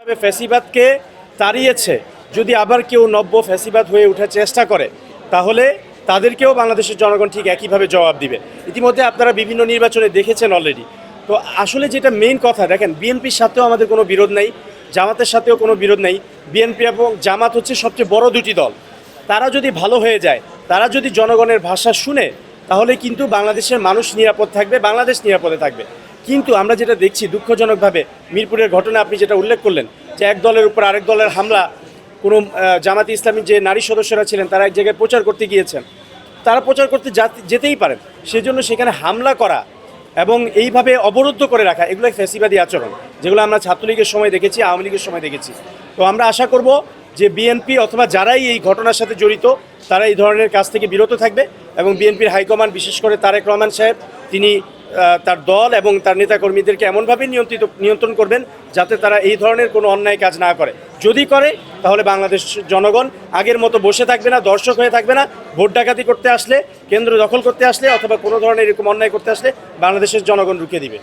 ফ্যাসিবাদকে তাড়িয়েছে, যদি আবার কেউ নব্য ফ্যাসিবাদ হয়ে ওঠার চেষ্টা করে তাহলে তাদেরকেও বাংলাদেশের জনগণ ঠিক একইভাবে জবাব দিবে। ইতিমধ্যে আপনারা বিভিন্ন নির্বাচনে দেখেছেন অলরেডি। তো আসলে যেটা মেইন কথা, দেখেন বিএনপির সাথেও আমাদের কোনো বিরোধ নাই, জামাতের সাথেও কোনো বিরোধ নাই। বিএনপি এবং জামাত হচ্ছে সবচেয়ে বড় দুটি দল। তারা যদি ভালো হয়ে যায়, তারা যদি জনগণের ভাষা শুনে, তাহলে কিন্তু বাংলাদেশের মানুষ নিরাপদ থাকবে, বাংলাদেশ নিরাপদে থাকবে। কিন্তু আমরা যেটা দেখছি দুঃখজনকভাবে, মিরপুরের ঘটনা আপনি যেটা উল্লেখ করলেন, যে এক দলের উপর আরেক দলের হামলা, কোনো জামাতে ইসলামীর যে নারী সদস্যরা ছিলেন তারা এক জায়গায় প্রচার করতে গিয়েছেন, তারা প্রচার করতে যেতেই পারেন, সেজন্য সেখানে হামলা করা এবং এইভাবে অবরুদ্ধ করে রাখা, এগুলোই ফ্যাসিবাদী আচরণ, যেগুলো আমরা ছাত্রলীগের সময় দেখেছি, আওয়ামী লীগের সময় দেখেছি। তো আমরা আশা করব যে বিএনপি অথবা যারাই এই ঘটনার সাথে জড়িত তারা এই ধরনের কাজ থেকে বিরত থাকবে এবং বিএনপির হাইকমান্ড, বিশেষ করে তারেক রহমান সাহেব, তিনি তার দল এবং তার নেতাকর্মীদেরকে এমনভাবে নিয়ন্ত্রণ করবেন যাতে তারা এই ধরনের কোনো অন্যায় কাজ না করে। যদি করে তাহলে বাংলাদেশ জনগণ আগের মতো বসে থাকবে না, দর্শক হয়ে থাকবে না। ভোট ডাকাতি করতে আসলে, কেন্দ্র দখল করতে আসলে অথবা কোনো ধরনের এরকম অন্যায় করতে আসলে বাংলাদেশের জনগণ রুখে দিবে।